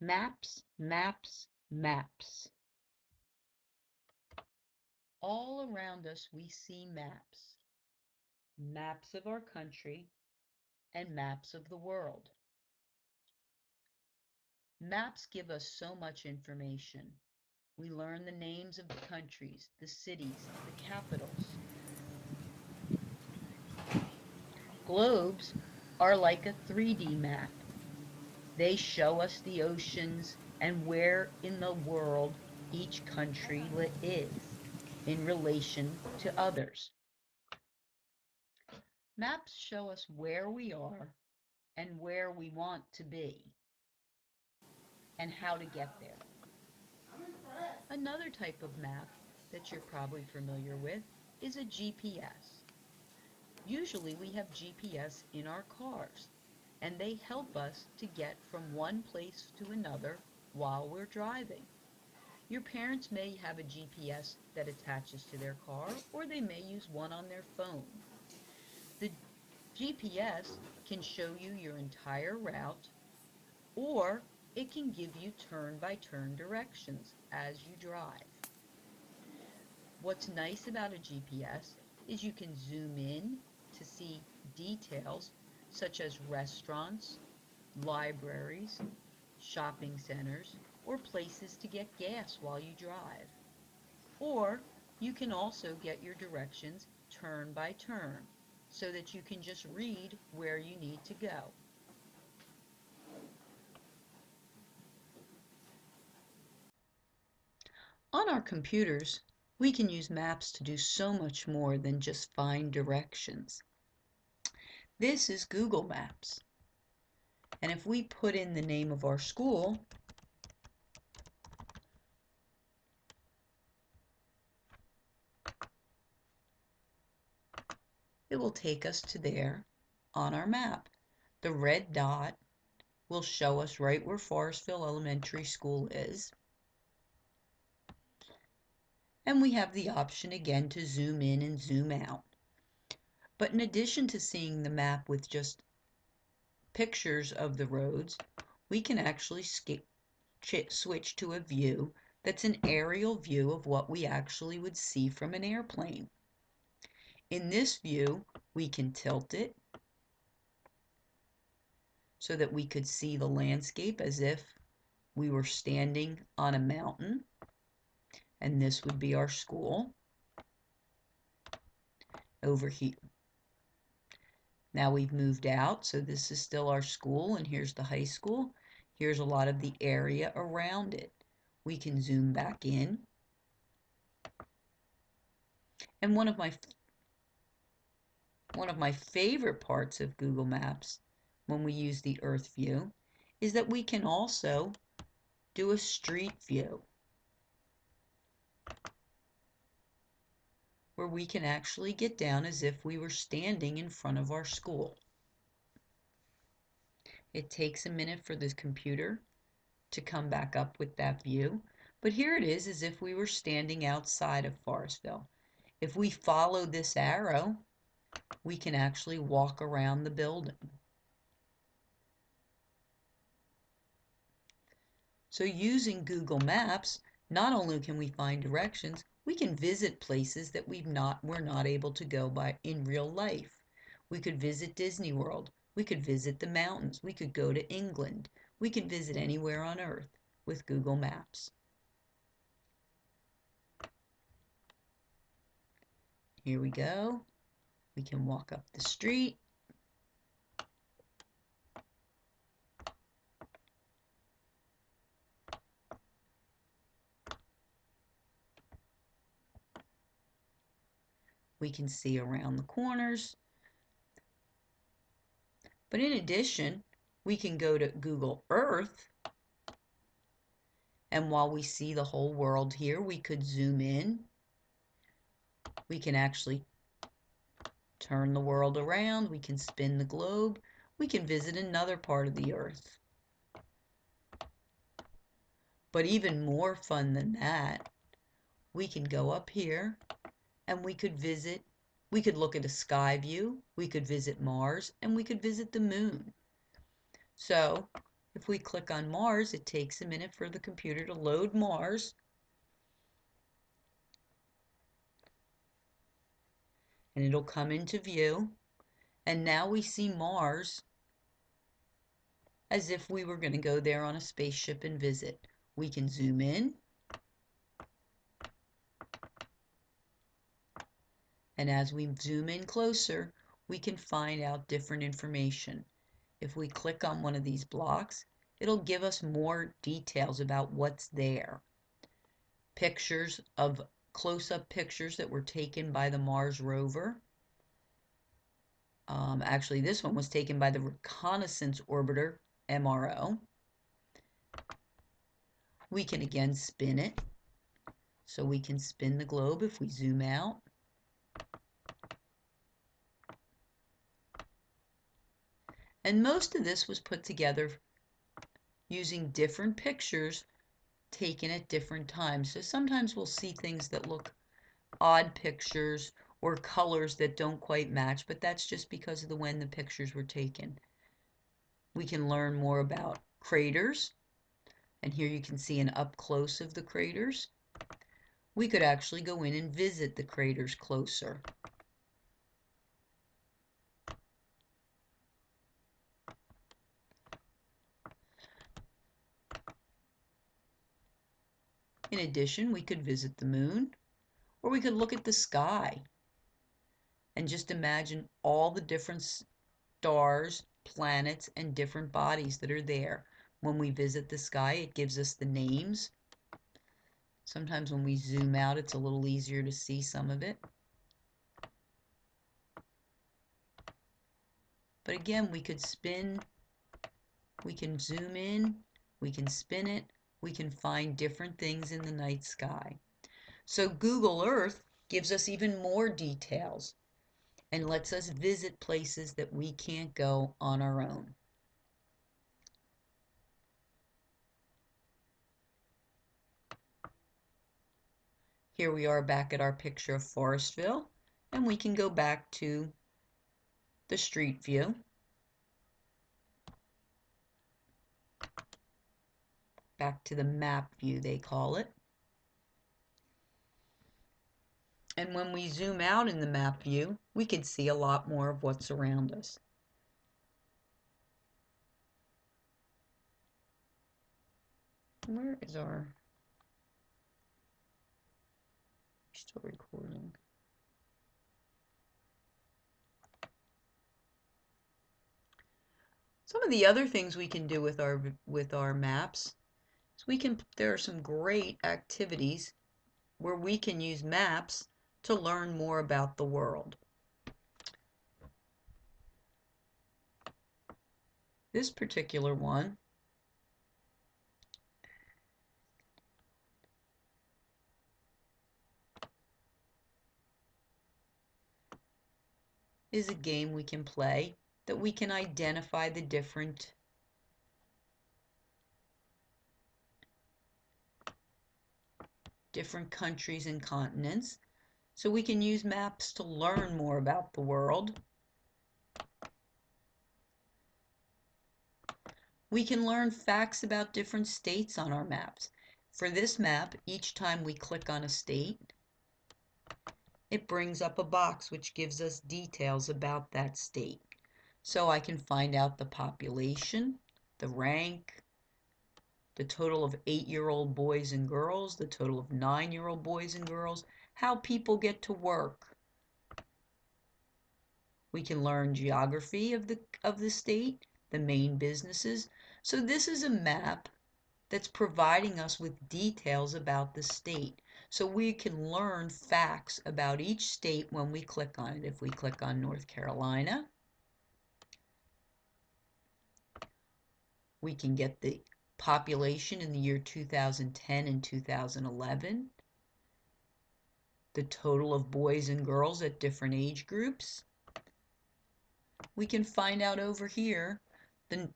Maps, maps, maps. All around us we see maps. Maps of our country and maps of the world. Maps give us so much information. We learn the names of the countries, the cities, the capitals. Globes are like a 3D map. They show us the oceans and where in the world each country is in relation to others. Maps show us where we are and where we want to be and how to get there. Another type of map that you're probably familiar with is a GPS. Usually we have GPS in our cars, and they help us to get from one place to another while we're driving. Your parents may have a GPS that attaches to their car, or they may use one on their phone. The GPS can show you your entire route, or it can give you turn-by-turn directions as you drive. What's nice about a GPS is you can zoom in to see details such as restaurants, libraries, shopping centers, or places to get gas while you drive. Or you can also get your directions turn by turn so that you can just read where you need to go. On our computers, we can use maps to do so much more than just find directions. This is Google Maps. And if we put in the name of our school, it will take us to there on our map. The red dot will show us right where Forestville Elementary School is. And we have the option again to zoom in and zoom out. But in addition to seeing the map with just pictures of the roads, we can actually switch to a view that's an aerial view of what we actually would see from an airplane. In this view, we can tilt it so that we could see the landscape as if we were standing on a mountain, and this would be our school over here. Now we've moved out, so this is still our school, and here's the high school. Here's a lot of the area around it. We can zoom back in. And one of my favorite parts of Google Maps when we use the Earth view is that we can also do a street view where we can actually get down as if we were standing in front of our school. It takes a minute for the computer to come back up with that view, but here it is as if we were standing outside of Forestville. If we follow this arrow, we can actually walk around the building. So using Google Maps, not only can we find directions, we can visit places that we're not able to go by in real life. We could visit Disney World. We could visit the mountains. We could go to England. We can visit anywhere on Earth with Google Maps. Here we go. We can walk up the street. We can see around the corners. But in addition, we can go to Google Earth, and while we see the whole world here, we could zoom in. We can actually turn the world around. We can spin the globe. We can visit another part of the Earth. But even more fun than that, we can go up here and we could look at a sky view, we could visit Mars, and we could visit the moon. So If we click on Mars, it takes a minute for the computer to load Mars. And it'll come into view. And now we see Mars as if we were going to go there on a spaceship and visit. We can zoom in. And as we zoom in closer, we can find out different information. If we click on one of these blocks, it'll give us more details about what's there. Pictures of close-up pictures that were taken by the Mars rover. Actually, this one was taken by the Reconnaissance Orbiter, MRO. We can again spin it. So we can spin the globe if we zoom out. And most of this was put together using different pictures taken at different times. So sometimes we'll see things that look odd pictures or colors that don't quite match, but that's just because of when the pictures were taken. We can learn more about craters, and here you can see an up close of the craters. We could actually go in and visit the craters closer. In addition, we could visit the moon, or we could look at the sky and just imagine all the different stars, planets, and different bodies that are there. When we visit the sky, it gives us the names. Sometimes when we zoom out, it's a little easier to see some of it. But again, we could spin, we can zoom in, we can spin it, we can find different things in the night sky. So Google Earth gives us even more details and lets us visit places that we can't go on our own. Here we are back at our picture of Forestville, and we can go back to the street view. Back to the map view, they call it. And when we zoom out in the map view, we can see a lot more of what's around us. Where is our... Still recording. Some of the other things we can do with our maps is there are some great activities where we can use maps to learn more about the world. This particular one is a game we can play that we can identify the different countries and continents. So we can use maps to learn more about the world. We can learn facts about different states on our maps. For this map, each time we click on a state, it brings up a box which gives us details about that state. So I can find out the population, the rank, the total of 8-year-old boys and girls, the total of 9-year-old boys and girls, how people get to work. We can learn geography of the state, the main businesses. So this is a map that's providing us with details about the state. So we can learn facts about each state when we click on it. If we click on North Carolina, we can get the population in the year 2010 and 2011, the total of boys and girls at different age groups. We can find out over here the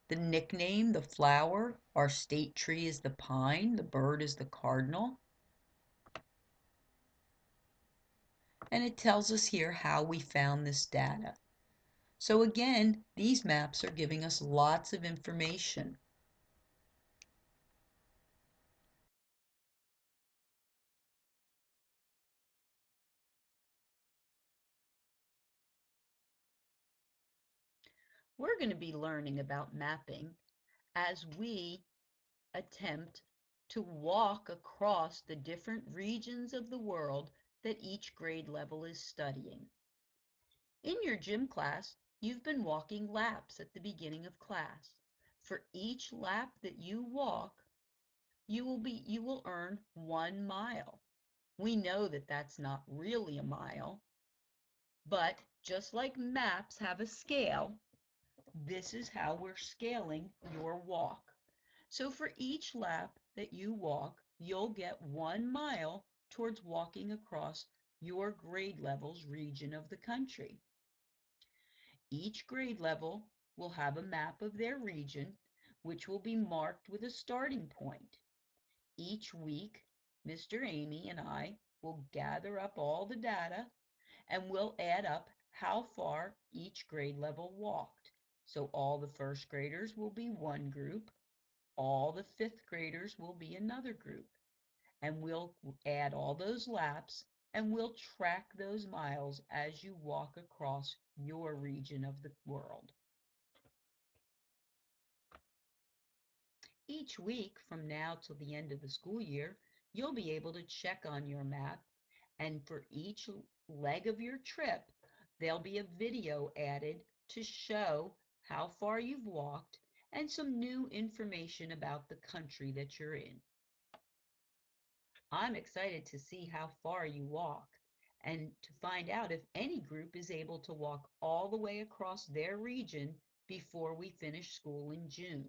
nickname, the flower. Our state tree is the pine, the bird is the cardinal. And it tells us here how we found this data. So again, these maps are giving us lots of information. We're going to be learning about mapping as we attempt to walk across the different regions of the world that each grade level is studying. In your gym class, you've been walking laps at the beginning of class. For each lap that you walk, you will earn 1 mile. We know that that's not really a mile, but just like maps have a scale, this is how we're scaling your walk. So for each lap that you walk, you'll get 1 mile towards walking across your grade level's region of the country. Each grade level will have a map of their region, which will be marked with a starting point. Each week, Mr. Amy and I will gather up all the data and we'll add up how far each grade level walked. So all the first graders will be one group, all the fifth graders will be another group, and we'll add all those laps and we'll track those miles as you walk across your region of the world. Each week from now till the end of the school year, you'll be able to check on your map, and for each leg of your trip, there'll be a video added to show how far you've walked and some new information about the country that you're in. I'm excited to see how far you walk and to find out if any group is able to walk all the way across their region before we finish school in June.